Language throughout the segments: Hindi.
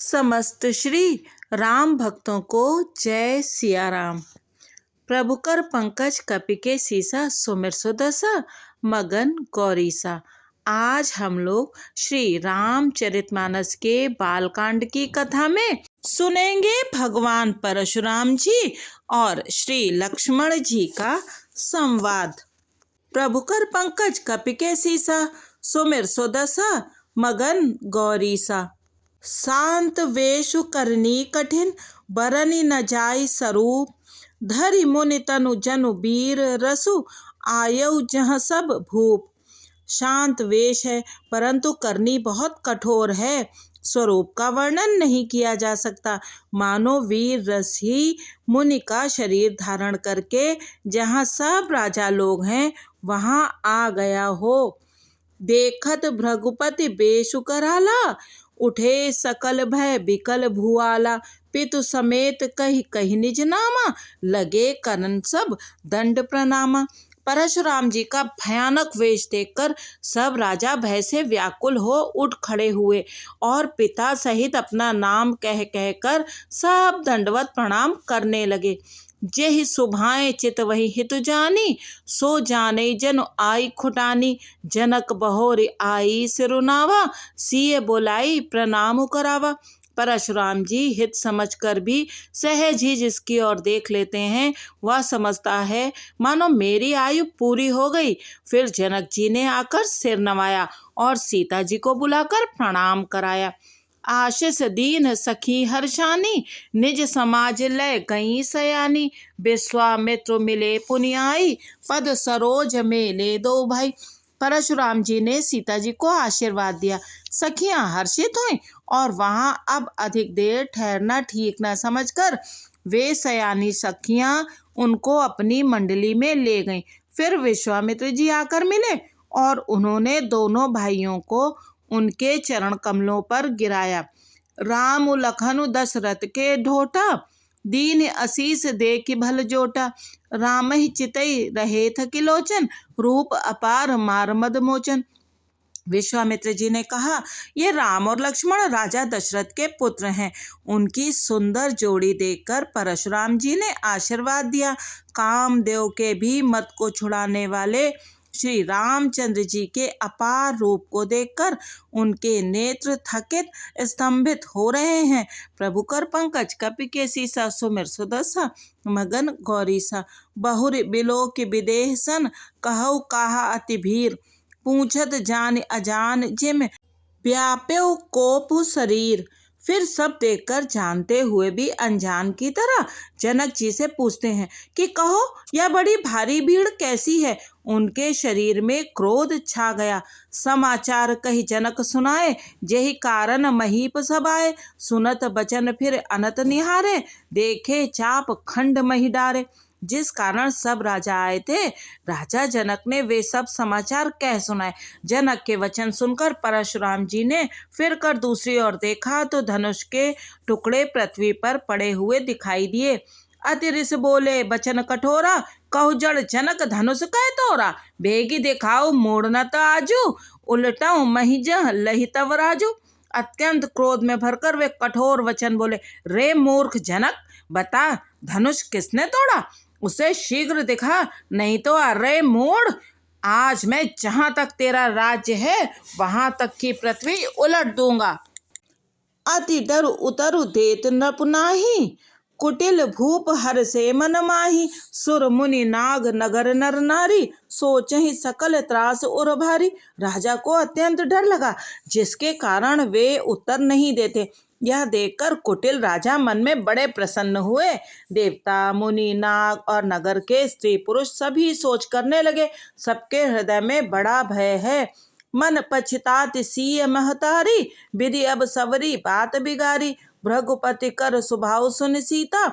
समस्त श्री राम भक्तों को जय सिया राम। प्रभु कर पंकज कपि के सीसा सुमिर सुदसा मगन गौरीसा। आज हम लोग श्री रामचरितमानस के बालकांड की कथा में सुनेंगे भगवान परशुराम जी और श्री लक्ष्मण जी का संवाद। प्रभु कर पंकज कपि के सीसा सुमिर सुदसा मगन गौरीसा। शांत वेशु करनी कठिन बरनि न जाय स्वरूप। धरि मुनि तनु जनु वीर रसु आयु जह सब भूप। शांत वेश है परंतु करनी बहुत कठोर है। स्वरूप का वर्णन नहीं किया जा सकता। मानो वीर रस ही मुनि का शरीर धारण करके जहाँ सब राजा लोग हैं वहाँ आ गया हो। देखत भृगुपति बेशु कराला उठे सकल भय बिकल भुआला। पितु समेत कही कही निज नामा लगे करन सब दंड प्रणामा। परशुराम जी का भयानक वेश देखकर सब राजा भय से व्याकुल हो उठ खड़े हुए और पिता सहित अपना नाम कह कहकर सब दंडवत प्रणाम करने लगे। जेहि सुभाए चित वही हितु जानी सो जाने जनु आई खुटानी। जनक बहोर आई सिरुनावा सिय बोलाई प्रणाम करावा। परशुराम जी हित समझकर भी सहज ही जिसकी ओर देख लेते हैं वह समझता है मानो मेरी आयु पूरी हो गई। फिर जनक जी ने आकर सिर नवाया और सीता जी को बुलाकर प्रणाम कराया। आशीष दीन सखी हर्षानी निज समाज लय गई सयानी। विश्वामित्र मिले पुनियाई पद सरोज मेले दो भाई। परशुराम जी ने सीता जी को आशीर्वाद दिया। सखियां हर्षित हुईं और वहां अब अधिक देर ठहरना ठीक न समझकर वे सयानी सखियां उनको अपनी मंडली में ले गईं। फिर विश्वामित्र जी आकर मिले और उन्होंने दोनों भाइयों को उनके चरण कमलों पर गिराया। राम लखन दशरथ के ढोटा दीन आशीष दे कि भल जोटा। राम ही चितई रहे थ किलोचन रूप अपार मार मद मोचन। विश्वामित्र जी ने कहा, ये राम और लक्ष्मण राजा दशरथ के पुत्र हैं। उनकी सुंदर जोड़ी देखकर परशुराम जी ने आशीर्वाद दिया। कामदेव के भी मत को छुड़ाने वाले श्री रामचंद्र जी के अपार रूप को देखकर उनके नेत्र थकित स्तंभित हो रहे हैं। प्रभु कर पंकज कपि के सीसा सुमिर सुदसा मगन गौरीसा। बहुर बिलो के विदेह सन कहु काहा अति भीर। पूछत जान अजान जिम व्याप्यो कोप शरीर। फिर सब देखकर जानते हुए भी अनजान की तरह जनक जी से पूछते हैं कि कहो यह बड़ी भारी भीड़ कैसी है। उनके शरीर में क्रोध छा गया। समाचार कही जनक सुनाए जेहि कारण महीप सब आए। सुनत बचन फिर अनत निहारे देखे चाप खंड मही डारे। जिस कारण सब राजा आए थे राजा जनक ने वे सब समाचार कह सुनाए। जनक के वचन सुनकर परशुराम जी ने फिर कर दूसरी ओर देखा तो धनुष के टुकड़े पृथ्वी पर पड़े हुए दिखाई दिए। अतिरिस बोले बचन कठोरा कहु जड़ जनक धनुष कह तोरा। बेगी दिखाओ मोड़ न तो आजू उलटाऊ मही जह लही तव राजू। अत्यंत क्रोध में भरकर वे कठोर वचन बोले, रे मूर्ख जनक बता धनुष किसने तोड़ा। उसे शीघ्र दिखा नहीं तो अरे मूढ़ आज मैं जहां तक तेरा राज्य है वहां तक की पृथ्वी उलट दूंगा। अति डर उतरु देत नपुनाही कुटिल भूप हर से मन माही। सुर मुनि नाग नगर नर नारी सोचहि सकल त्रास उर भारी। राजा को अत्यंत डर लगा जिसके कारण वे उत्तर नहीं देते। यह देखकर कुटिल राजा मन में बड़े प्रसन्न हुए। देवता मुनि नाग और नगर के स्त्री पुरुष सभी सोच करने लगे सबके हृदय में बड़ा भय है। मन पछतात सीय महतारी विधि अब सवरी बात बिगारी। भृगुपति कर सुभाव सुन सीता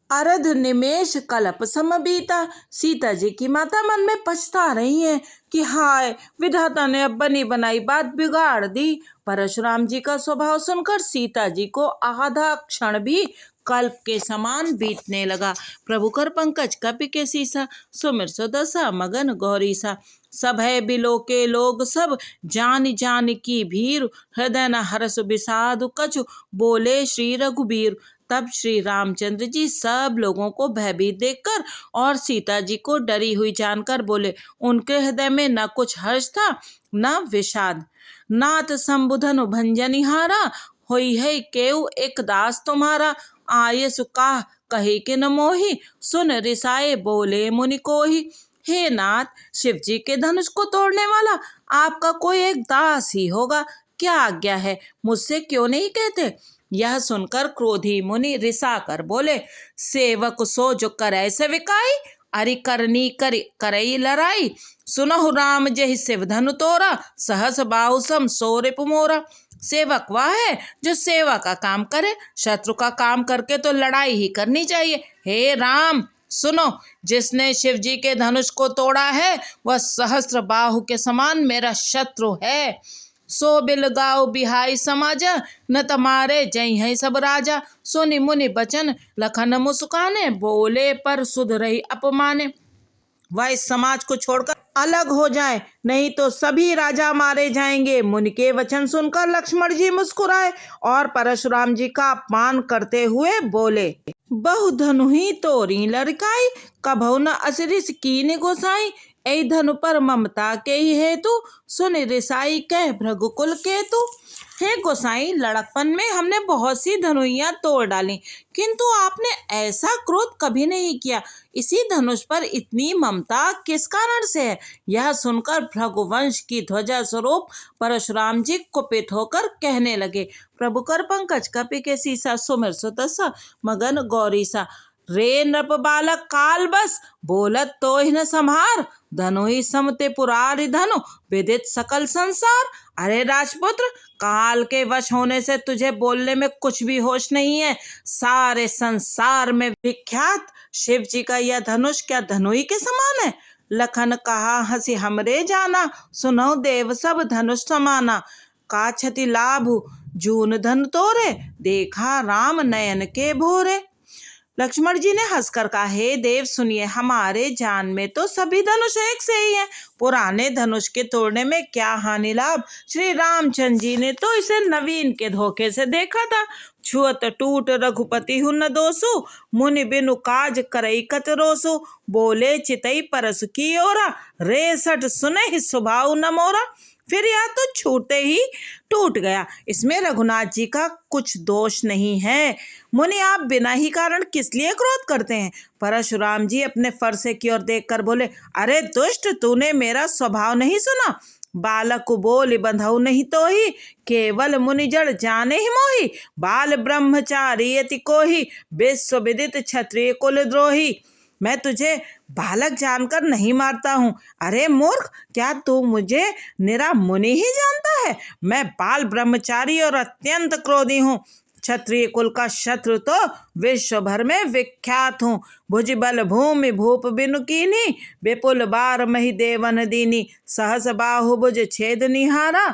अरध निमेष कल्प सम बीता। सीता जी की माता मन में पछता रही हैं कि हाय विधाता ने अब बनी बनाई बात बिगाड़ दी। परशुराम जी का स्वभाव सुनकर सीता जी को आधा क्षण भी कल्प के समान बीतने लगा। प्रभु कर पंकज कपि के सीसा, सुमिर सुदशा मगन गौरीसा। सब है बिलो के लोग सब, जान जान की भीर, हृदय न हरस विषाद कछु, बोले श्री रघुबीर। तब श्री रामचंद्र जी सब लोगों को भयभीत देखकर और सीता जी को डरी हुई जानकर बोले। उनके हृदय में न कुछ हर्ष था न विषाद। नाथ संबुधन भंजनिहारा, होई है केउ एक दास तुम्हारा। आये सुकाह कहे के न मोही, सुन रिसाए बोले मुनि कोही। हे नाथ, शिव जी के धनुष को तोड़ने वाला आपका कोई एक दास ही होगा। क्या आज्ञा है, मुझसे क्यों नहीं कहते। यह सुनकर क्रोधी मुनि रिसा कर बोले। सेवक सो जो करे सेविकाई, अरि करनी करई लड़ाई। सुनहु राम जहि शिव धनु तोरा, सहस बाहु सम सो रिपु मोरा। सेवक वह है जो सेवा का काम करे, शत्रु का काम करके तो लड़ाई ही करनी चाहिए। हे राम सुनो, जिसने शिव जी के धनुष को तोड़ा है वह सहस्त्र बाहु के समान मेरा शत्रु है। सो बिल गाओ बिहाई समाजा, न तमारे जय है सब राजा। सुनि मुनि बचन लखन मुस्काने, बोले पर सुध रही अपमाने। वह इस समाज को छोड़कर अलग हो जाए, नहीं तो सभी राजा मारे जाएंगे। मुनि के वचन सुनकर लक्ष्मण जी मुस्कुराए और परशुराम जी का अपमान करते हुए बोले। बहु धनु ही तोरी लड़काई, कभौ न असरिस कीन गोसाई। ऐ धनु पर ममता के ही हेतु, सुन रिसाई कह भृगुकुल केतु। हे गोसाई, लड़कपन में हमने बहुत सी धनुइयां तोड़ डाली, किंतु आपने ऐसा क्रोध कभी नहीं किया। इसी धनुष पर इतनी ममता किस कारण से है। यह सुनकर भृगुवंश की ध्वजा स्वरूप परशुराम जी कुपित होकर कहने लगे। प्रभु कर पंकज कपि के सीसा, सुमिर सुदशा मगन गौरीसा। रे नृप बालक काल बस, बोलत तो ही न संहार। धनु ही समते पुरारी धनु, विदित सकल संसार। अरे राजपुत्र, काल के वश होने से तुझे बोलने में कुछ भी होश नहीं है। सारे संसार में विख्यात शिव जी का यह धनुष क्या धनुई के समान है। लखन कहा हंसी हमरे जाना, सुनो देव सब धनुष समाना। का क्षति लाभ जून धन तोरे, देखा राम नयन के भोरे। लक्ष्मण जी ने हंसकर कहा, हे देव सुनिए, हमारे जान में तो सभी धनुष एक से ही हैं। पुराने धनुष के तोड़ने में क्या हानि लाभ। श्री रामचंद्र जी ने तो इसे नवीन के धोखे से देखा था। छुअत टूट रघुपति हु न दोसु, मुनि बिनु काज करई कत रोसु। बोले चितई परसु की ओरा, रे सठ सुने ही सुभाउ न मोरा। फिर यह तो छूटे ही टूट गया, इसमें रघुनाथ जी का कुछ दोष नहीं है। मुनि, आप बिना ही कारण किस लिए क्रोध करते हैं। परशुराम जी अपने फरसे की ओर देखकर बोले, अरे दुष्ट, तूने मेरा स्वभाव नहीं सुना। बालक को बोल बंधऊ नहीं तो ही, केवल मुनि जड़ जाने ही मोही। बाल ब्रह्मचारी यति कोही, विश्व विदित क्षत्रिय कुल द्रोही। मैं तुझे बालक जानकर नहीं मारता हूँ। अरे मूर्ख, क्या तू मुझे निरा मुनि ही जानता है। मैं बाल ब्रह्मचारी और अत्यंत क्रोधी हूँ। क्षत्रिय कुल का शत्रु तो विश्व भर में विख्यात हूँ। भुजबल भूमि भूप बिनु कीनी, विपुल बार मही देवन दीनी। सहस बाहु भुज छेद निहारा,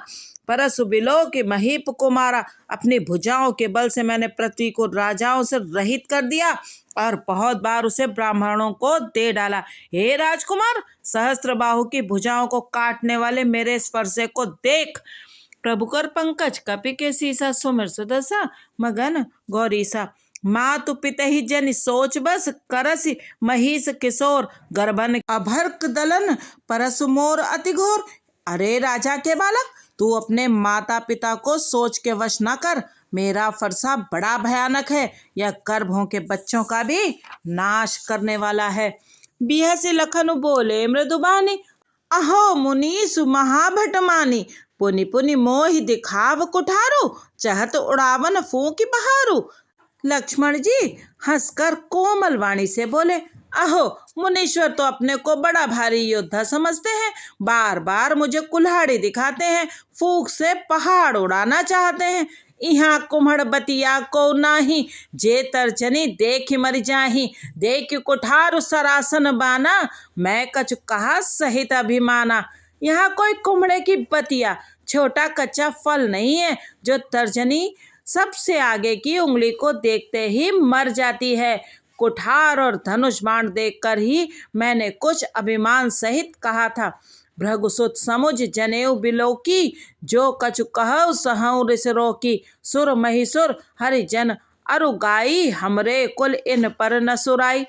परसु बिलो के महीप को मारा। अपनी भुजाओं के बल से मैंने पृथ्वी को राजाओं से रहित कर दिया और बहुत बार उसे ब्राह्मणों को दे डाला। हे राजकुमार, सहस्त्र बाहु की भुजाओं को काटने वाले मेरे इस फरसे को देख। प्रभु कर पंकज कपि के सीसा, सुमिर सुदशा मगन गौरीसा। मातु पिता ही जन सोच बस, करसि महिष किशोर। गर्भन अभर्क दलन, परसु मोर अति घोर। अरे राजा के बालक, तू अपने माता पिता को सोच के वश न कर। मेरा फरसा बड़ा भयानक है, यह गर्भों के बच्चों का भी नाश करने वाला है। बिहसि लखन बोले मृदुबानी, अहो मुनीसु महाभटमानी। पुनि पुनि मोहि दिखाव कुठारो, चहत उड़ावन फूंकी बहारू। लक्ष्मण जी हंसकर कोमल वाणी से बोले, अहो मुनीश्वर तो अपने को बड़ा भारी योद्धा समझते हैं। बार बार मुझे कुल्हाड़ी दिखाते हैं, फूंक से पहाड़ उड़ाना चाहते हैं। यहाँ कुम्हड़ बतिया को नाही, जे तर्जनी देख मर जाही। देख कुठार सरासन बाना, मैं कछु कहा सहित अभिमाना। यहाँ कोई कुम्हड़े की बतिया छोटा कच्चा फल नहीं है जो तर्जनी सबसे आगे की उंगली को देखते ही मर जाती है। कुठार और धनुष बाण देखकर ही मैंने कुछ अभिमान सहित कहा था, भृगुसुत समुझ जनेऊ बिलोकी, जो कछु कहु सहु रिस रोकी। सुर महिसुर हरिजन अरुगाई, हमरे कुल इन पर न सुराई।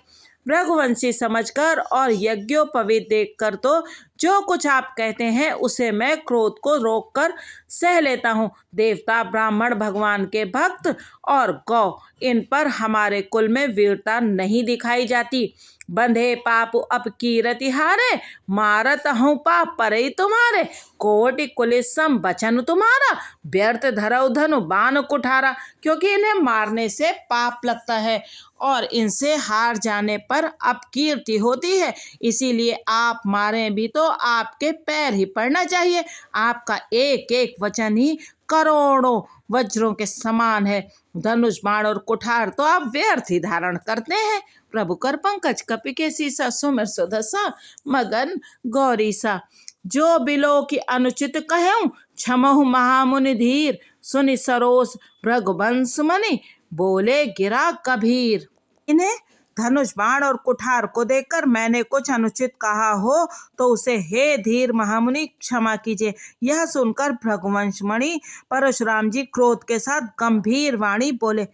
रघुवंशी समझकर और यज्ञोपवीत देखकर तो जो कुछ आप कहते हैं उसे मैं क्रोध को रोककर सह लेता हूँ। देवता, ब्राह्मण, भगवान के भक्त और गौ, इन पर हमारे कुल में वीरता नहीं दिखाई जाती। बंधे पाप अब कीरति हारे, मारत हूँ पाप परई तुम्हारे। कोटि कुलिस सम बचन तुम्हारा, व्यर्थ धरऊ धनु बाण कुठारा। क्योंकि इन्हें मारने से पाप लगता है और इनसे हार जाने पर अपकीर्ति होती है, इसीलिए आप मारें भी तो आपके पैर ही पड़ना चाहिए। आपका एक एक वचन ही करोड़ों वज्रों के समान है। धनुष बाण और कुठार तो आप व्यर्थ ही धारण करते हैं। प्रभु कर पंकज कपि के सीसा, सुमिर सुदसा मगन गौरीसा। जो बिलो की अनुचित कहूँ, क्षमहु महामुनि धीर। सुनि सरोस भृगुवंश मनि, बोले गिरा कबीर। इन्हें धनुष बाण और कुठार को देखकर मैंने कुछ अनुचित कहा हो तो उसे हे धीर महामुनि क्षमा कीजिए। यह सुनकर भृगुवंश मणि परशुराम जी क्रोध के साथ गंभीर वाणी बोले,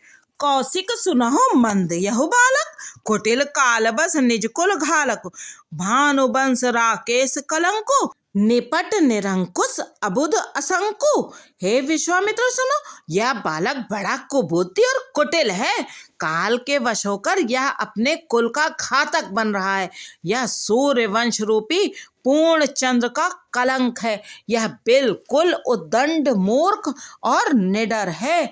कौशिक सुनहो मंद यहु बालक, कुटिल काल बस निज कुल घालक। भानुवंश राकेश कलंको, निपट निरंकुश अबुध असंकु। हे विश्वामित्र सुनो, यह बालक बड़ा कुबुद्धि और कुटिल है। काल के वश होकर यह अपने कुल का घातक बन रहा है। यह सूर्य वंश रूपी पूर्ण चंद्र का कलंक है। यह बिल्कुल उद्दंड, मूर्ख और निडर है।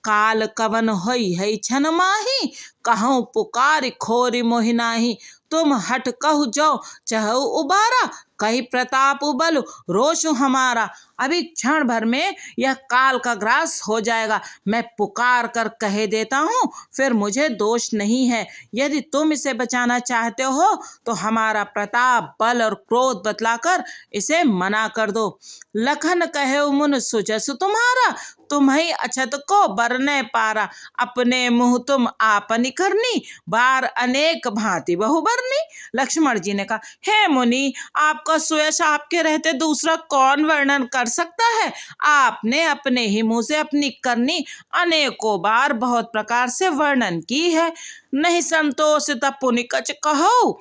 काल कवन होई है छन माही, कहूँ पुकार खोरी मोहि नाही। तुम हट कहु जो चहु उबारा, कही प्रताप बल रोषु हमारा। अभी क्षण भर में यह काल का ग्रास हो जाएगा। मैं पुकार कर कह देता हूँ, फिर मुझे दोष नहीं है। यदि तुम इसे बचाना चाहते हो तो हमारा प्रताप, बल और क्रोध बतलाकर इसे मना कर दो। लखन कहे मुन सुजस तुम्हारा, तुम्हें अछत को बरने पारा। अपने मुँह तुम आपनी करनी, बार अनेक भांति बहु बरनी। लक्ष्मण जी ने कहा, हे मुनि, आपका सुयश आपके रहते दूसरा कौन वर्णन कर सकता है। आपने अपने ही मुंह से अपनी करनी अनेकों बार बहुत प्रकार से वर्णन की है। नहीं संतोष तब पुनि कछ कहो,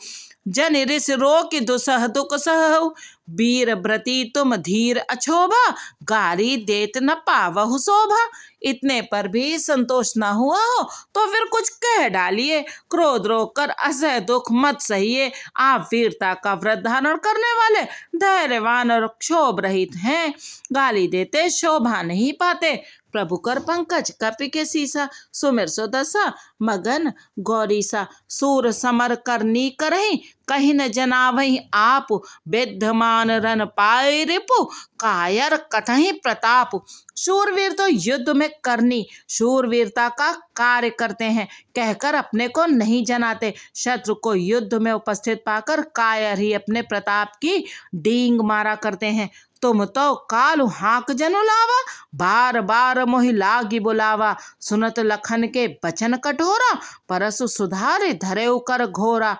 जन ऋष रो की दुसह दुख सहु। वीर व्रती तुम धीर अछोभा, गारी देत न पावहु शोभा। इतने पर भी संतोष न हुआ हो तो फिर कुछ कह डालिए। क्रोध रोक कर असह दुख मत सहिए। आप वीरता का व्रत धारण करने वाले धैर्यवान और क्षोभ रहित हैं। गाली देते शोभा नहीं पाते। प्रभु कर पंकज कपि के सीसा, सुमिर सुदसा मगन गौरीसा। सूर समर करनी करही, कहीं न जनावही आप। विद्यमान रन पाए रिपु, कायर कथहि प्रताप। शूरवीर तो युद्ध में करनी, शूरवीरता का कार्य करते हैं, कहकर अपने को नहीं जनाते। शत्रु को युद्ध में उपस्थित पाकर कायर ही अपने प्रताप की डींग मारा करते हैं। तुम तो कालु हाक जनु लावा, बार बार मोहि लागी बुलावा। सुनत लखन के बचन कठोरा, परसु सुधारे धरे कर घोरा।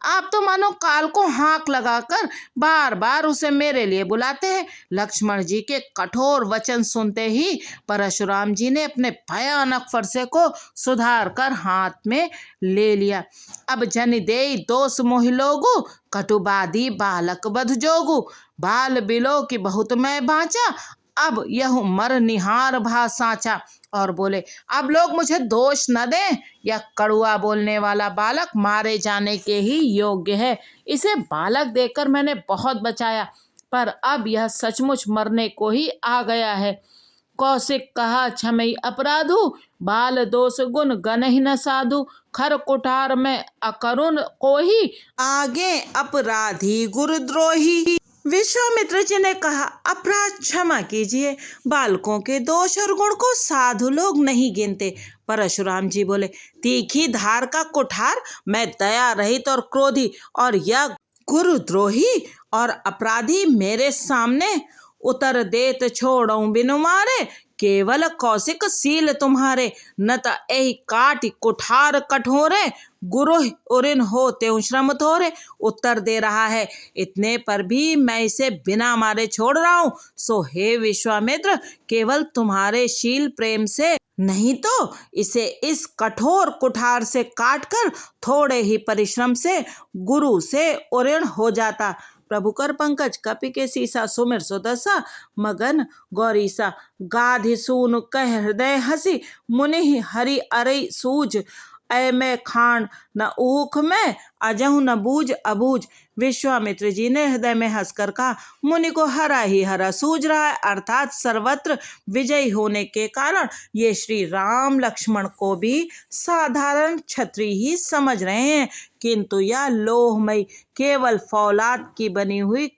आप तो मानो काल को हाँक लगाकर बार बार उसे मेरे लिए बुलाते हैं। लक्ष्मण जी के कठोर वचन सुनते ही परशुराम जी ने अपने भयानक फरसे को सुधार कर हाथ में ले लिया। अब जन देई दोष मोहि लोगु, कटुबादी बालक बध जोगु। बाल बिलो की बहुत मैं बाँचा, अब यह मर निहार भा साचा। और बोले, अब लोग मुझे दोष न दें, यह कड़ुआ बोलने वाला बालक मारे जाने के ही योग्य है। इसे बालक देकर मैंने बहुत बचाया, पर अब यह सचमुच मरने को ही आ गया है। कौशिक कहा, क्षमई अपराधु, बाल दोष गुण गनहि न साधु। खर कुठार में अकरुण कोही, आगे अपराधी गुरुद्रोही। विश्वामित्र जी ने कहा, अपराध क्षमा कीजिए, बालकों के दोष और गुण को साधु लोग नहीं गिनते। परशुराम जी बोले, तीखी धार का कुठार, मैं दया रहित और क्रोधी, और यह गुरुद्रोही और अपराधी मेरे सामने। उतर देत छोड़ऊं बिनु मारे, केवल कौशिक सील तुम्हारे, न त एहि काटि कुठार कठोरे, गुरु उरिन हो त्यों श्रम थोरे। उत्तर दे रहा है, इतने पर भी मैं इसे बिना मारे छोड़ रहा हूँ। सो हे विश्वामित्र, केवल तुम्हारे शील प्रेम से, नहीं तो इसे इस कठोर कुठार से काटकर थोड़े ही परिश्रम से गुरु से उऋण हो जाता। प्रभु कर पंकज कपि के सीसा, सुमिर सुदशा मगन गौरीसा। गाधि सून कह हृदय हसी, मुनि हरि अरई सूझ, ऐ मैं खान न ऊख में, अजहु न बूझ अबूझ। विश्वामित्र जी ने हृदय में हंसकर कहा, मुनि को हरा ही हरा सूझ रहा है, अर्थात सर्वत्र विजयी होने के कारण ये श्री राम लक्ष्मण को भी साधारण क्षत्रिय ही समझ रहे हैं, किंतु यह लोहमयी केवल फौलाद की बनी हुई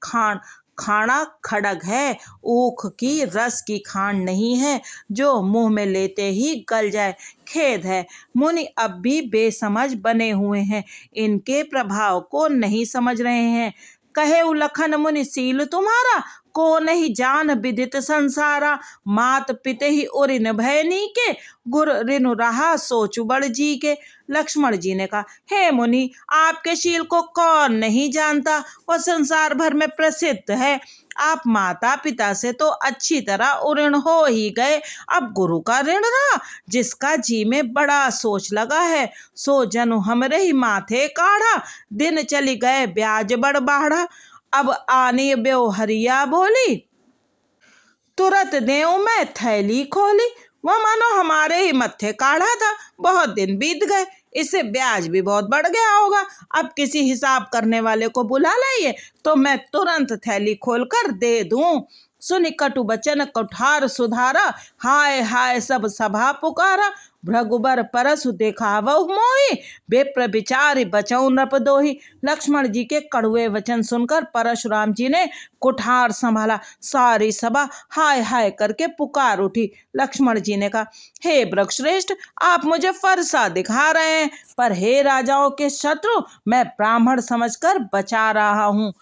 खाना खड़ग है, ऊख की रस की खांड नहीं है जो मुंह में लेते ही गल जाए। खेद है, मुनि अब भी बेसमझ बने हुए हैं, इनके प्रभाव को नहीं समझ रहे हैं। कहे उलखन मुनि सील तुम्हारा, को नहीं जान विदित संसारा। मात पिते ही उरिन भयनी के, गुर रिनु रहा सोच बड़ जी के। लक्ष्मण जी ने कहा, हे मुनि, आपके शील को कौन नहीं जानता, वह संसार भर में प्रसिद्ध है। आप माता पिता से तो अच्छी तरह उऋण हो ही गए, अब गुरु का ऋण रहा। जिसका जी में बड़ा सोच लगा है, सो जनु हमरे ही माथे काढ़ा। दिन चली गए ब्याज बड़ बाढ़ा, अब आनी ब्योहरिया बोली, तुरंत देऊं मैं थैली खोली। वह मानो हमारे ही मत्थे काढ़ा था, बहुत दिन बीत गए, इससे ब्याज भी बहुत बढ़ गया होगा। अब किसी हिसाब करने वाले को बुला लाइए तो मैं तुरंत थैली खोलकर दे दूं। सुनि कटु बचन कुठार सुधारा, हाय हाय सब सभा पुकारा। भृगुबर परसु देखावहु मोहि, विप्र विचारि बचऊ नृप दोहि। लक्ष्मण जी के कड़वे वचन सुनकर परशुराम जी ने कुठार संभाला, सारी सभा हाय हाय करके पुकार उठी। लक्ष्मण जी ने कहा, हे वृक्षश्रेष्ठ, आप मुझे फरसा दिखा रहे हैं, पर हे राजाओं के शत्रु, मैं ब्राह्मण समझकर बचा रहा हूँ,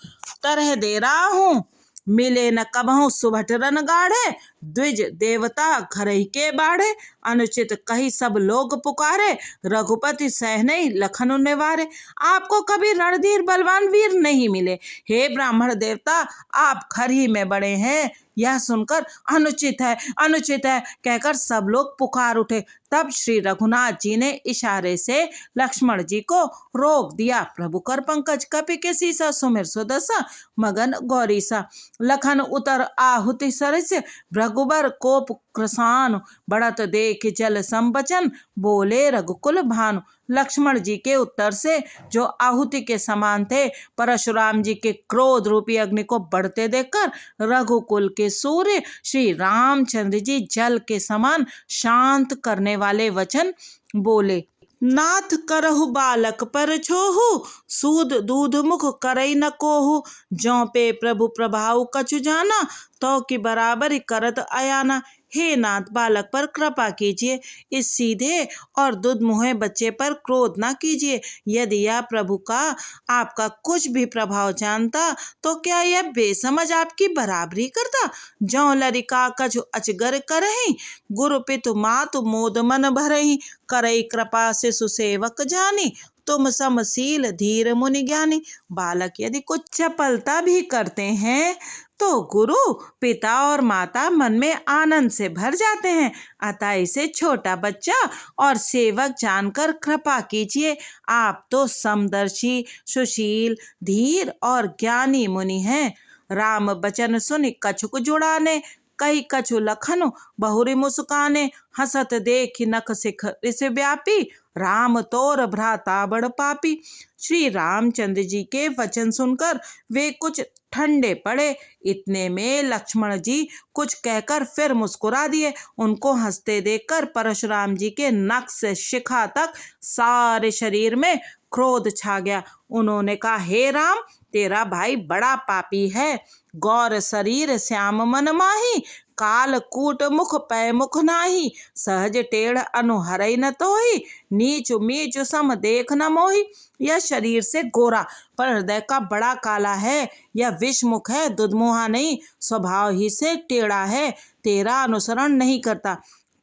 तरह दे रहा हूँ। मिले न कबहु सुभट रन गाढ़े, द्विज देवता घर ही के बाढ़े। अनुचित कही सब लोग पुकारे, रघुपति सहनई लखन निवारे। आपको कभी रणधीर बलवान वीर नहीं मिले, हे ब्राह्मण देवता, आप घर ही में बड़े हैं। यह सुनकर अनुचित है कहकर सब लोग पुकार उठे। तब श्री रघुनाथ जी ने इशारे से लक्ष्मण जी को रोक दिया। प्रभु कर पंकज कपि के सीसा, सुमिर सुदशा मगन गौरीसा। लखन उतर आहुति सरस, भृगुबर कोप कृसान, बढ़त देख जल संबचन, बोले रघुकुल भानु। लक्ष्मण जी के उत्तर से जो आहुति के समान थे, परशुराम जी के क्रोध रूपी अग्नि को बढ़ते देखकर रघुकुल के सूर्य श्री रामचंद्र जी जल के समान शांत करने वाले वचन बोले। नाथ करहु बालक पर छोहु, सूद दूध मुख करई न कोहु। ज्यों पे प्रभु प्रभाव कछु जाना, तो की बराबरी करत अयाना। हे नाथ, बालक पर कृपा कीजिए, इस सीधे और दुधमुहे बच्चे पर क्रोध ना कीजिए। यदि यह प्रभु का आपका कुछ भी प्रभाव जानता तो क्या यह बेसमझ आपकी बराबरी करता। ज्यों लरिका कछु अचगर करही, गुरु पितु मातु मोद मन भरही। करई कृपा से सुसेवक जानी, तुम समशील धीर मुनि ज्ञानी। बालक यदि कुछ चपलता भी करते हैं तो गुरु पिता और माता मन में आनंद से भर जाते हैं, अतः इसे छोटा बच्चा और सेवक जानकर कृपा कीजिए। आप तो समदर्शी, सुशील, धीर और ज्ञानी मुनि हैं। राम बचन सुनि कछुक जुड़ाने, कई कछु लखनु बहुरी मुस्काने। हसत देख नख सिख रिस व्यापी, राम तोर भ्राता बड़ पापी। श्री रामचंद्र जी के वचन सुनकर वे कुछ ठंडे पड़े। इतने में लक्ष्मण जी कुछ कहकर फिर मुस्कुरा दिए। उनको हंसते देखकर परशुराम जी के नख से शिखा तक सारे शरीर में क्रोध छा गया। उन्होंने कहा, हे राम, तेरा भाई बड़ा पापी है। गौर शरीर श्याम मन माही, काल कूट मुख पै मुख नाही, सहज टेढ़ अनुहरई न तोही, नीच मीच सम देख न मोही। यह शरीर से गोरा पर हृदय का बड़ा काला है, यह विषमुख है दुधमुहा नहीं, स्वभाव ही से टेढ़ा है, तेरा अनुसरण नहीं करता,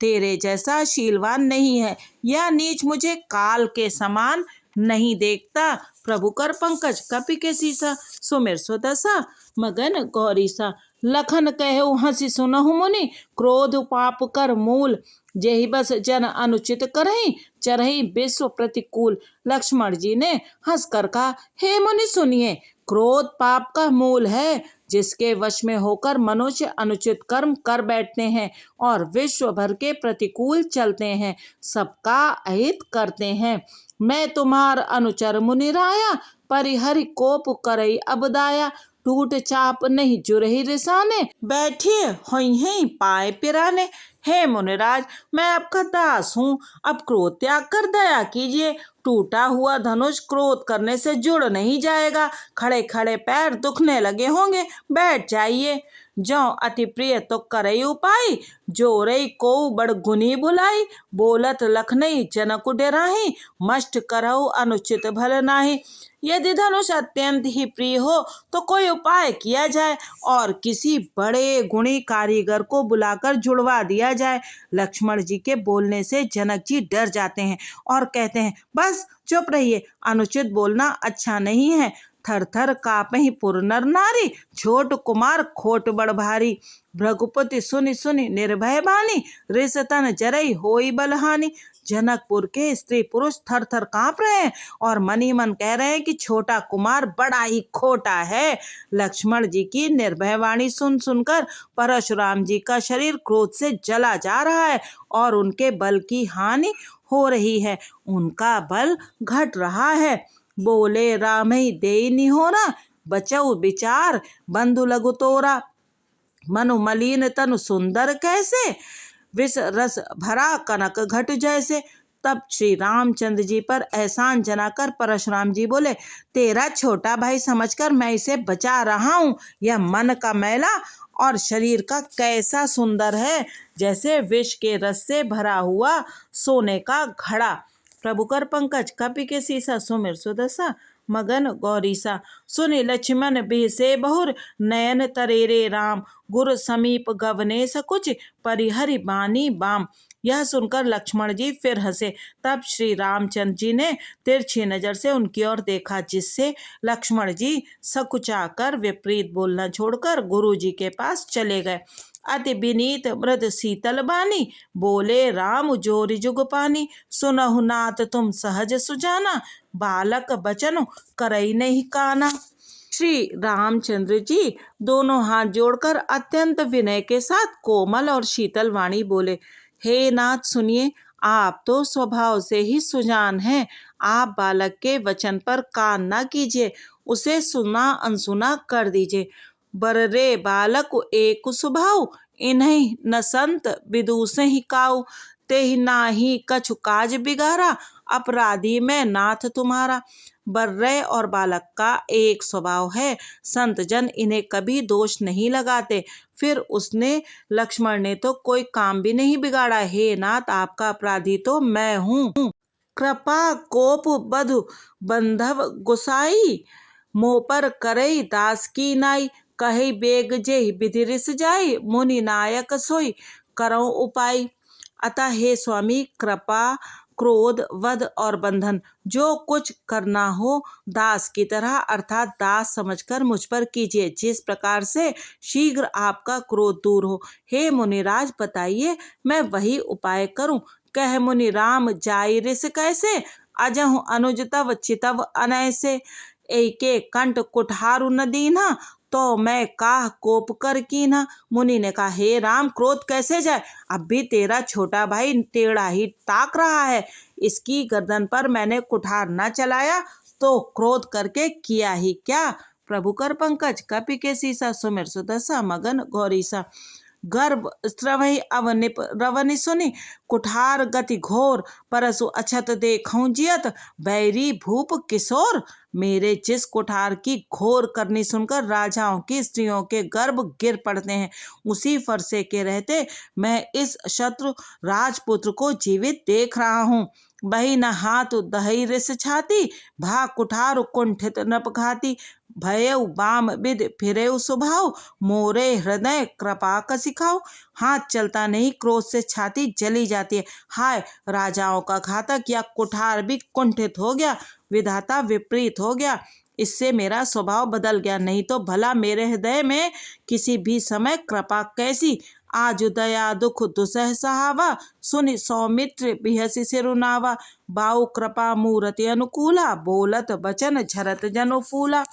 तेरे जैसा शीलवान नहीं है, यह नीच मुझे काल के समान नहीं देखता। प्रभु कर पंकज कपि के सीसा, सुमिर सुदशा मगन गौरीसा। लखन कहु हंसी सुनहु मुनि, क्रोध पाप कर मूल, जेहि बस जन अनुचित करहि, चरहि विश्व प्रतिकूल। लक्ष्मण जी ने हंस कर कहा, हे मुनि सुनिए, क्रोध पाप का मूल है, जिसके वश में होकर मनुष्य अनुचित कर्म कर बैठते हैं और विश्व भर के प्रतिकूल चलते हैं, सबका अहित करते हैं। मैं तुम्हार अनुचर मुनि राया, परिहरि कोप करई अब दाया, टूट चाप नहीं जुरहि रिसाने, बैठिए होई हैं पाए पिराने। हे मुनिराज, मैं आपका दास हूँ, अब क्रोध त्याग कर दया कीजिए। टूटा हुआ धनुष क्रोध करने से जुड़ नहीं जाएगा, खड़े खड़े पैर दुखने लगे होंगे, बैठ जाइए। जो अति प्रिय तो करई उपाय, जोरई को बड़ गुनी बुलाई, बोलत लखनई जनक डेराही, मष्ट करहु अनुचित भल नाही। यदि धनुष अत्यंत ही प्रिय हो तो कोई उपाय किया जाए और किसी बड़े गुणी कारीगर को बुलाकर जुड़वा दिया जाए। लक्ष्मण जी के बोलने से जनक जी डर जाते हैं और कहते हैं, बस चुप रहिए, अनुचित बोलना अच्छा नहीं है। थर थर कापहि पुर नर नारी, छोट कुमार खोट बड़ भारी, भृगुपति सुनि सुनि निर्भय बानी, रिस तन जरई होई बलहानि। जनकपुर के स्त्री पुरुष थर थर कांप रहे हैं और मन ही मन कह रहे हैं कि छोटा कुमार बड़ा ही खोटा है। लक्ष्मण जी की निर्भय वाणी सुन सुनकर परशुराम जी का शरीर क्रोध से जला जा रहा है और उनके बल की हानि हो रही है, उनका बल घट रहा है। बोले राम ही देई निहोरा, बचऊ विचार बंधु लघु तोरा, मनु मलिन तनु सुंदर कैसे, विष रस भरा कनक घट जैसे। तब श्री रामचंद्र जी पर एहसान जनाकर परशुराम जी बोले, तेरा छोटा भाई समझकर मैं इसे बचा रहा हूँ। यह मन का मैला और शरीर का कैसा सुंदर है, जैसे विष के रस से भरा हुआ सोने का घड़ा। प्रभु कर पंकज कपि के सीसा, सुमिर सुदशा मगन गौरीसा। सुनि लक्ष्मण बिहसे बहुर, नयन तरेरे राम, गुर समीप गवने सकुच, परिहरि बानी बाम। यह सुनकर लक्ष्मण जी फिर हंसे। तब श्री रामचंद्र जी ने तिरछी नजर से उनकी ओर देखा, जिससे लक्ष्मण जी सकुचाकर विपरीत बोलना छोड़कर गुरु जी के पास चले गए। अति विनीत मृद शीतल बानी, बोले राम जोरि जुग पानी, सुनहु नाथ तुम सहज सुजाना, बालक बचन करई नहीं काना। श्री रामचंद्र जी दोनों हाथ जोड़कर अत्यंत विनय के साथ कोमल और शीतल वाणी बोले, हे नाथ सुनिए, आप तो स्वभाव से ही सुजान हैं, आप बालक के वचन पर कान न कीजिए, उसे सुना अनसुना कर दीजिए। बर्रे बालक एक स्वभाव, इन्हीं न संत विदुषहि ही काऊ, तेहि नाही कछु काज बिगारा, अपराधी में नाथ तुम्हारा। बर्रे और बालक का एक स्वभाव है, संत जन इन्हें कभी दोष नहीं लगाते। फिर उसने लक्ष्मण ने तो कोई काम भी नहीं बिगाड़ा, हे नाथ आपका अपराधी तो मैं हूँ। कृपा कोप बधु बंधव गुसाई, मोह पर करई दास की नाई, कही बेग जेहि विधि रिस जाई, मुनि नायक सोई करौ उपाय। अतः हे स्वामी, कृपा क्रोध वध और बंधन जो कुछ करना हो दास की तरह अर्थात दास समझकर मुझ पर कीजिए, जिस प्रकार से शीघ्र आपका क्रोध दूर हो। हे मुनिराज बताइए, मैं वही उपाय करूं। कह मुनि राम जाई रिस कैसे, अजहु अनुज तव चितव अनैसे, एके कंठ कुठारु न दीन्हा, तो मैं काह कोप कर कीन्हा। मुनि ने कहा, हे राम क्रोध कैसे जाए, अब भी तेरा छोटा भाई टेढ़ा ही ताक रहा है, इसकी गर्दन पर मैंने कुठार न चलाया तो क्रोध करके किया ही क्या। प्रभु कर पंकज कपि के सीसा, सुमिर सुदशा मगन गौरीसा। गर्भ स्त्रवहि अवनिप रवनि सुनि, कुठार गति घोर, परसु अछत देखऊं जियत, बैरी भूप किशोर। मेरे जिस कुठार की घोर करनी सुनकर राजाओं की स्त्रियों के गर्भ गिर पड़ते हैं, उसी फरसे के रहते मैं इस शत्रु राजपुत्र को जीवित देख रहा हूँ। बही न हाथ दही रिस छाती, भा कुठार कुंठित नपघाती, भयउ बाम बिद फिरेउ सुभाव, मोरे हृदय कृपा कसिखाओ। हाथ चलता नहीं, क्रोध से छाती जली जाती है। हाय, राजाओं का घातक, या कुठार भी कुंठित हो गया, विधाता विपरीत हो गया, इससे मेरा स्वभाव बदल गया। नहीं तो भला मेरे हृदय में किसी भी समय कृपा कैसी। आज दया दुख दुसह सहावा, सुनि सौमित्र बिहसि सिरुनावा, बाऊ कृपा मूर्ति अनुकूला, बोलत बचन झरत जनु फूला।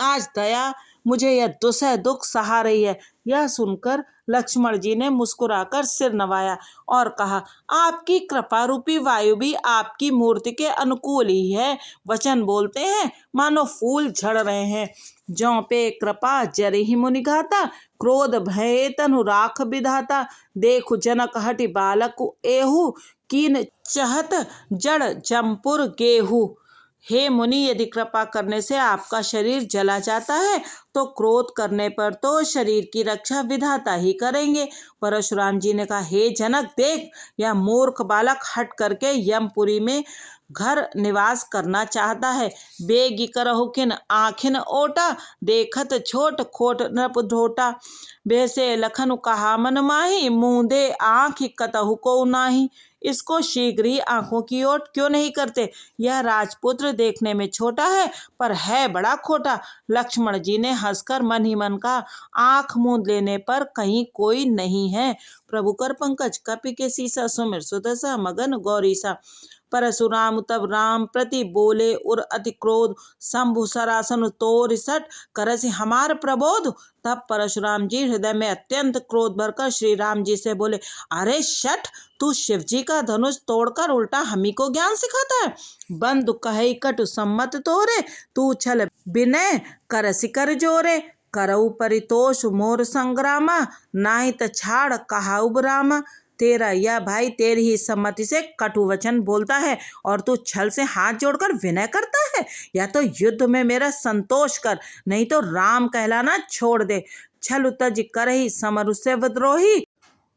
आज दया मुझे यह दुसह दुख सहा रही है। यह सुनकर लक्ष्मण जी ने मुस्कुराकर सिर नवाया और कहा, आपकी कृपा रूपी वायु भी आपकी मूर्ति के अनुकूल ही है। वचन बोलते हैं मानो फूल झड़ रहे हैं। ज्यों पे कृपा जरिहि मुनि घाता, क्रोध भय तनु राख विधाता, देखु जनक हटि बालक एहु, कीन चहत जड़ जमपुर गेहूं। हे मुनि, यदि कृपा करने से आपका शरीर जला जाता है तो क्रोध करने पर तो शरीर की रक्षा विधाता ही करेंगे। परशुराम जी ने कहा, हे जनक, देख, यह मूर्ख बालक हट करके यमपुरी में घर निवास करना चाहता है। बेगी करहु किन आखिन ओटा, देखत छोट खोट नृप ढोटा, बेसे लखन कहा मन माही, मूंदे आँख कतहु को नाही। इसको शीघ्र ही आंखों की ओट क्यों नहीं करते। यह राजपुत्र देखने में छोटा है पर है बड़ा खोटा। लक्ष्मण जी ने हंसकर मन ही मन का, आंख मूंद लेने पर कहीं कोई नहीं है। प्रभु कर पंकज कपि के सीसा, सुमिर सुदशा मगन गौरीसा। परशुराम तब राम प्रति बोले उर अति क्रोध, शंभु सरासन तोर सट, करसि हमार प्रबोध। तब परशुराम जी हृदय में अत्यंत क्रोध भरकर श्री राम जी से बोले, अरे शठ, तू शिव जी का धनुष तोड़कर उल्टा हमी को ज्ञान सिखाता है। बंधु कहे कटु सम्मत तोरे, तू छल विनय करसि कर जोरे, करऊ परितोष मोर संग्रामा, नाहि त छाड़ कहाउ रामा। तेरा यह भाई तेरी ही सम्मति से कटु वचन बोलता है और तू छल से हाथ जोड़कर विनय करता है। या तो युद्ध में मेरा संतोष कर, नहीं तो राम कहलाना छोड़ दे। छल तज करहि समरु से विद्रोही,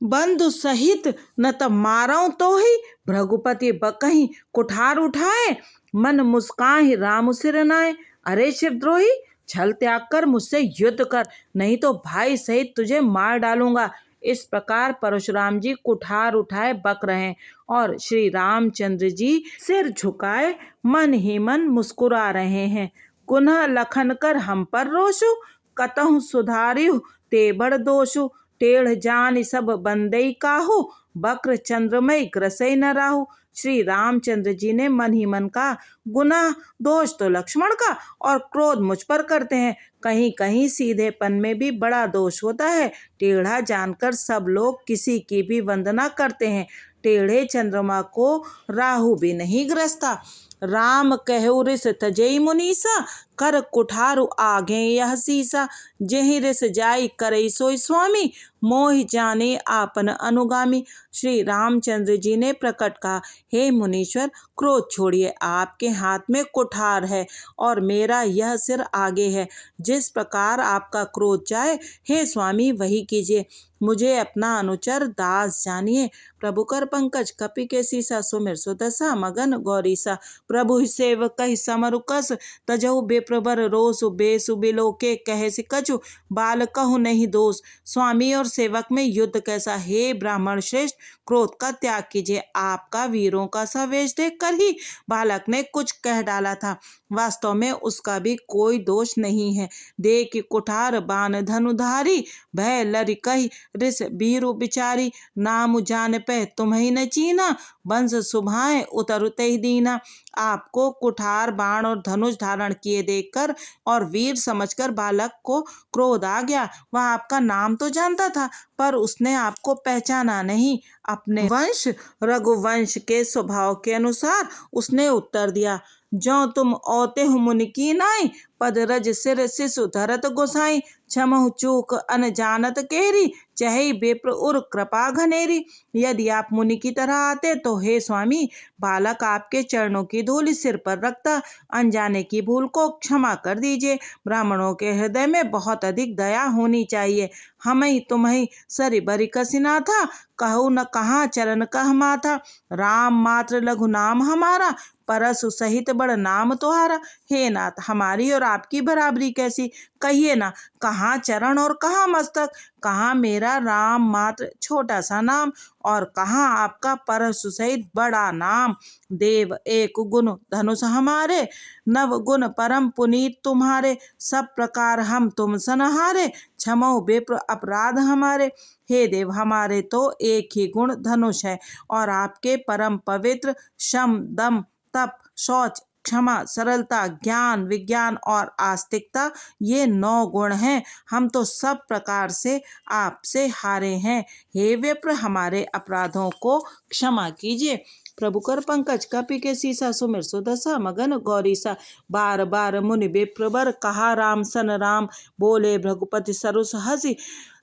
बंधु सहित न त मारऊ तो ही। भृगुपति बकही कुठार उठाए, मन मुस्काहि राम सिर नाए। अरे शिवद्रोही, छल त्याग कर मुझसे युद्ध कर, नहीं तो भाई सहित तुझे मार डालूंगा। इस प्रकार परशुराम जी कुठार उठाए बक रहे हैं और श्री रामचंद्र जी सिर झुकाए मन ही मन मुस्कुरा रहे हैं। गुनह लखन कर हम पर रोषु, कतहु सुधारियु ते बड़ दोषु, टेढ़ जान सब बंदई काहू, बक्र चंद्रमय ग्रसई न राहु। श्री रामचंद्र जी ने मन ही मन का, गुनाह दोष तो लक्ष्मण का और क्रोध मुझ पर करते हैं। कहीं कहीं सीधेपन में भी बड़ा दोष होता है। टेढ़ा जानकर सब लोग किसी की भी वंदना करते हैं। टेढ़े चंद्रमा को राहु भी नहीं ग्रसता। राम कहु रिस तजई मुनीसा, कर कुठारु आगे यह सीसा, जेहि रिस जाई करई सोई स्वामी, मोहि जाने आपन अनुगामी। श्री रामचंद्र जी ने प्रकट कहा, हे मुनीश्वर, क्रोध छोड़िए, आपके हाथ में कुठार है और मेरा यह सिर आगे है। जिस प्रकार आपका क्रोध जाए हे स्वामी वही कीजिए, मुझे अपना अनुचर दास जानिए। प्रभु कर पंकज कपि के सीसा, सुमिर सुदशा मगन गौरीसा। प्रभु सेवक कहि समरु कस, तजहु बेप्रबर रोसु, बेसु बिलोके कहे सि कछु, बाल कहु नहीं दोष। स्वामी और सेवक में युद्ध कैसा। हे ब्राह्मण श्रेष्ठ, क्रोध का त्याग कीजिए। आपका वीरों का सा वेश देख कर ही बालक ने कुछ कह डाला था, वास्तव में उसका भी कोई दोष नहीं है। देख कुठार बान धनुधारी, भय लरि कहि रिस बीरु बिचारी, नाम जान पे तुम्हें न चीना, वंश सुभाए उतरते ही दीना। आपको कुठार बाण और धनुष धारण किए देखकर और वीर समझकर बालक को क्रोध आ गया। वह आपका नाम तो जानता था पर उसने आपको पहचाना नहीं। अपने वंश रघुवंश के स्वभाव के अनुसार उसने उत्तर दिया, जो तुम ओते हो मुनि की नाई, पद रज सिर शिशु धरत गोसाई, क्षमहु चूक अनजानत केरी, चहई विप्र उर कृपा घनेरी। यदि आप मुनि की तरह आते तो हे स्वामी, बालक आपके चरणों की धूलि सिर पर रखता, अनजाने की भूल को क्षमा कर दीजिए। ब्राह्मणों के हृदय में बहुत अधिक दया होनी चाहिए। हम ही तुम ही सरी बरी कसिना था, कहू न कहाँ चरण कह माथा, राम मात्र लघु नाम हमारा, परसु सहित बड़ नाम तुम्हारा। हे नाथ, हमारी और आपकी बराबरी कैसी, कहिए ना, कहाँ चरण और कहाँ मस्तक, कहाँ मेरा राम मात्र छोटा सा नाम और कहाँ आपका परसु सहित बड़ा नाम। देव एक गुण धनुष हमारे, नव गुण परम पुनीत तुम्हारे, सब प्रकार हम तुम सनहारे, क्षमो विप्र अपराध हमारे। हे देव, हमारे तो एक ही गुण धनुष है और आपके परम पवित्र शम दम तप शौच क्षमा सरलता ज्ञान विज्ञान और आस्तिकता, ये 9 गुण हैं। हम तो सब प्रकार से आपसे हारे हैं। हे विप्र, हमारे अपराधों को क्षमा कीजिए। प्रभु कर पंकज कपि के सीसा, सुमिर सुदशा मगन गौरीसा। बार बार मुनि विप्रवर, कहा राम सन राम, बोले भृगुपति सरुस हसी,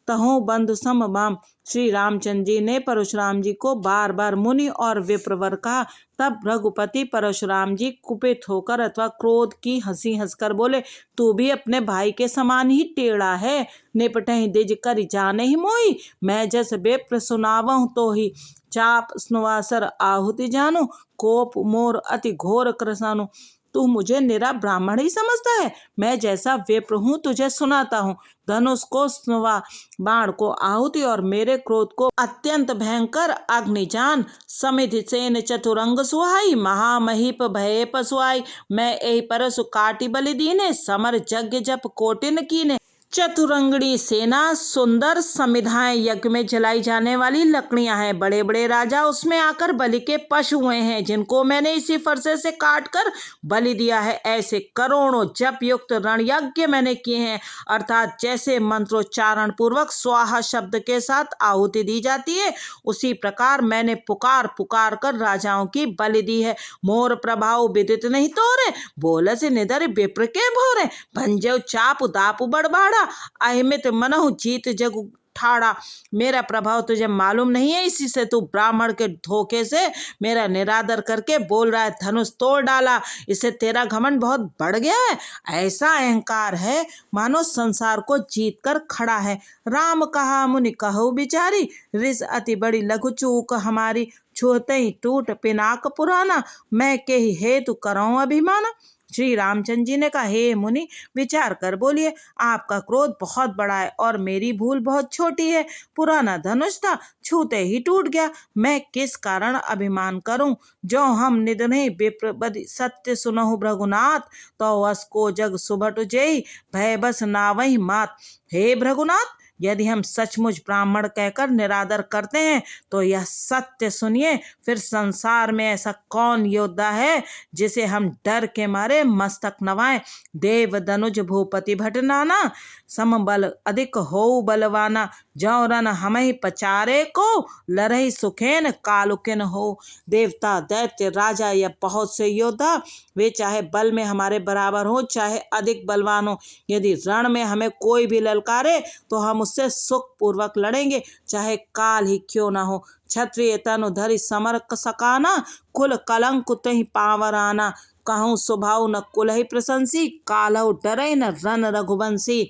तहों बंधु सम माम। श्री रामचंद्र जी ने परशुराम जी को बार बार मुनि और विप्रवर कहा। तब रघुपति परशुराम जी कुपित होकर अथवा क्रोध की हंसी हंसकर बोले, तू भी अपने भाई के समान ही टेढ़ा है। निपटहि दिज कर जाने ही मोही, मैं जस विप्र सुनावहु तो ही, चाप स्नुवासर आहुति जानू, कोप मोर अति घोर कृसानु। तू मुझे निरा ब्राह्मण ही समझता है। मैं जैसा विप्र हूँ तुझे सुनाता हूँ। धनुष को स्नुवा, बाण को आहुति और मेरे क्रोध को अत्यंत भयंकर अग्निजान। समिधि सेन चतुरंग सुहाई, महामहीप भये पसुआई, मैं यही परसु काटी बलि दीने, समर यज्ञ जप कोटिन कीने। चतुरंगणी सेना सुंदर समिधाएं यज्ञ में जलाई जाने वाली लकड़ियां हैं। बड़े बड़े राजा उसमें आकर बलि के पशु हुए हैं, जिनको मैंने इसी फरसे से काट कर बलि दिया है। ऐसे करोड़ों जप युक्त रण यज्ञ मैंने किए हैं, अर्थात जैसे मंत्रोच्चारण पूर्वक स्वाहा शब्द के साथ आहुति दी जाती है, उसी प्रकार मैंने पुकार पुकार कर राजाओं की बलि दी है। मोर प्रभाव विदित नहीं तोरे, बोल से निधर विप्र के भोरे, भंजव चाप दाप बड़बाड़ा, अहिमित मनहु जीत जग ठाड़ा। मेरा प्रभाव तुझे मालूम नहीं है, इसी से तू ब्राह्मण के धोखे से मेरा निरादर करके बोल रहा है धनुष तोड़ डाला, इससे तेरा घमंड बहुत बढ़ गया है। ऐसा अहंकार है मानो संसार को जीत कर खड़ा है। राम कहा मुनि कहो बिचारी, रिस अति बड़ी लघु चूक हमारी, छूते ही टूट पिनाक पुराना, मैं के ही हेतु करऊं अभिमाना। श्री रामचंद्र जी ने कहा, हे मुनि, विचार कर बोलिए, आपका क्रोध बहुत बड़ा है और मेरी भूल बहुत छोटी है। पुराना धनुष था, छूते ही टूट गया, मैं किस कारण अभिमान करूं। जो हम निधने विप्र बदि सत्य सुनहु भृगुनाथ, तो वस को जग सुभट जेहि, भय बस नावहि मात। हे भृगुनाथ, यदि हम सचमुच ब्राह्मण कहकर निरादर करते हैं तो यह सत्य सुनिए, फिर संसार में ऐसा कौन योद्धा है जिसे हम डर के मारे मस्तक नवाएं। देव दनुज भूपति भट नाना, समबल अधिक हो बलवाना, जौ रन हमहि पचारे को, लरहि सुखेन कालुकिन हो। देवता दैत्य राजा या बहुत से योद्धा, वे चाहे बल में हमारे बराबर हो चाहे अधिक बलवान हो, यदि रण में हमें कोई भी ललकारे तो हम उससे सुख पूर्वक लड़ेंगे, चाहे काल ही क्यों ना हो। क्षत्रिय तनु धरि समर सकाना, कुल कलंक तहि पावर आना, कहूँ स्वभाव न कुल ही प्रशंसी, कालहु डरे न रन रघुवंशी।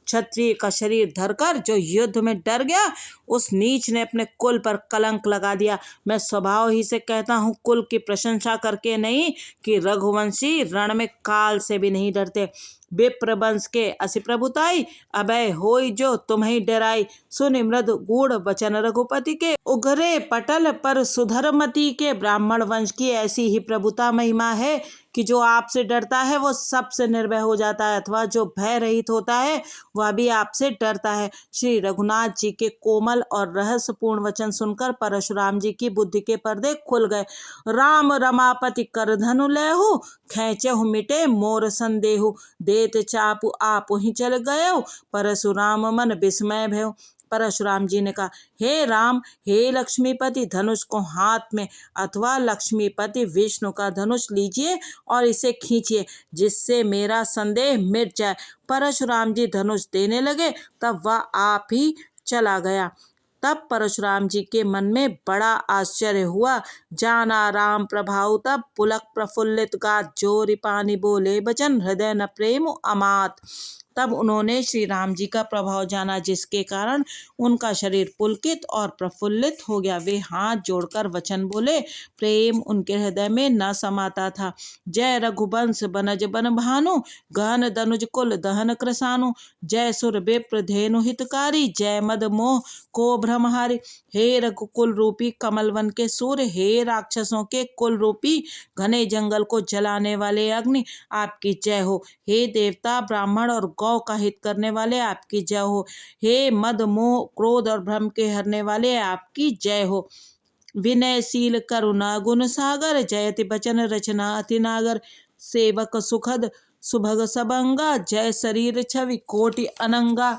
क्षत्रिय का शरीर धरकर जो युद्ध में डर गया, उस नीच ने अपने कुल पर कलंक लगा दिया। मैं स्वभाव ही से कहता हूँ, कुल की प्रशंसा करके नहीं, कि रघुवंशी रण में काल से भी नहीं डरते। विप्र वंश के असी प्रभुताई, अभय होई जो तुम्हें डराई, सुनि मृद गूढ़ वचन रघुपति के, उगरे पटल पर सुधरमती के। ब्राह्मण वंश की ऐसी ही प्रभुता महिमा है कि जो आपसे डरता है वो सबसे निर्भय हो जाता है, अथवा जो भय रहित होता है वह भी आपसे डरता है। श्री रघुनाथ जी के कोमल और रहस्यपूर्ण वचन सुनकर परशुराम जी की बुद्धि के पर्दे खुल गए। राम रमापति कर धनु लेहु, खैचहु मिटे मोर संदेहु, देत चापु आपु ही चल गए, परशुराम मन विस्मय भयउ। परशुराम जी ने कहा, हे राम, हे लक्ष्मीपति, धनुष को हाथ में अथवा लक्ष्मीपति विष्णु का धनुष लीजिए और इसे खींचिए जिससे मेरा संदेह मिट जाए। परशुराम जी धनुष देने लगे, तब वह आप ही चला गया। तब परशुराम जी के मन में बड़ा आश्चर्य हुआ। जाना राम प्रभाऊ तब पुलक प्रफुल्लित गात, जो रिपानी बोले बचन, हृदय न प्रेम अमात। तब उन्होंने श्री राम जी का प्रभाव जाना, जिसके कारण उनका शरीर पुलकित और प्रफुल्लित हो गया। वे हाथ जोड़कर वचन बोले, प्रेम उनके हृदय में न समाता था। जय रघुवंश बनज बन भानु, गहन दनुज कुल दहन कृसानु, जय सुर विप्र धेनु हितकारी, जय मद मोह को भ्रमहारी। हे रघुकुल रूपी कमल वन के सूर्य, हे राक्षसों के कुल रूपी घने जंगल को जलाने वाले अग्नि, आपकी जय हो। हे देवता ब्राह्मण और गौ का हित करने वाले, आपकी जय हो। हे मद मोह क्रोध और भ्रम के हरने वाले, आपकी जय हो। विनयशील करुणा गुण सागर, जयति बचन रचना अति नागर, सेवक सुखद सुभग सबंगा, जय शरीर छवि कोटि अनंगा।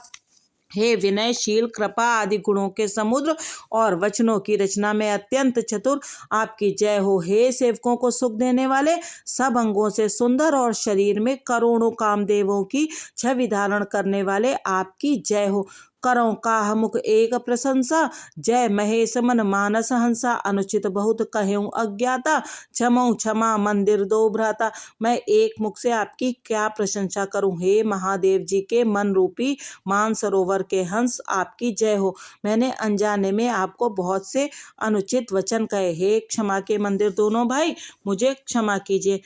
हे विनयशील, कृपा आदि गुणों के समुद्र और वचनों की रचना में अत्यंत चतुर, आपकी जय हो। हे सेवकों को सुख देने वाले, सब अंगों से सुंदर और शरीर में करोड़ों कामदेवों की छवि धारण करने वाले, आपकी जय हो। करों काह मुख एक प्रशंसा, जय महेश मन मानस हंसा, अनुचित बहुत कहूँ अज्ञाता, क्षमौ क्षमा मंदिर दो भ्राता। मैं एक मुख से आपकी क्या प्रशंसा करूं। हे महादेव जी के मन रूपी मानसरोवर के हंस, आपकी जय हो। मैंने अनजाने में आपको बहुत से अनुचित वचन कहे। हे क्षमा के मंदिर दोनों भाई, मुझे क्षमा कीजिए।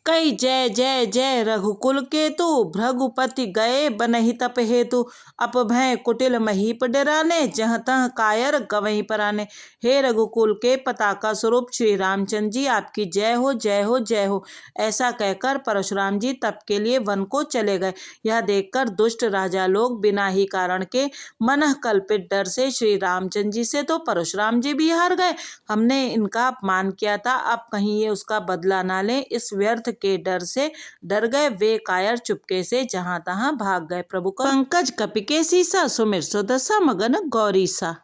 कई जय जय जय रघुकुल केतु, भृगुपति गए बनहि तप हेतु, अपभय कुटिल महीप डराने, जहाँ तहाँ कायर गवहीं पराने। हे रघुकुल के पताका स्वरूप श्री रामचंद्र जी, आपकी जय हो जय हो जय हो। ऐसा कहकर परशुराम जी तप के लिए वन को चले गए। यह देखकर दुष्ट राजा लोग बिना ही कारण के मनः कल्पित डर से श्री रामचंद्र जी से तो परशुराम जी भी हार गए। हमने इनका अपमान किया था, अब कहीं ये उसका बदला ना लें, इस व्यर्थ के डर से डर गए। वे कायर चुपके से जहां तहां भाग गए। प्रभु का पंकज कपिके सीसा, सुमिर सुदशा मगन गौरीसा।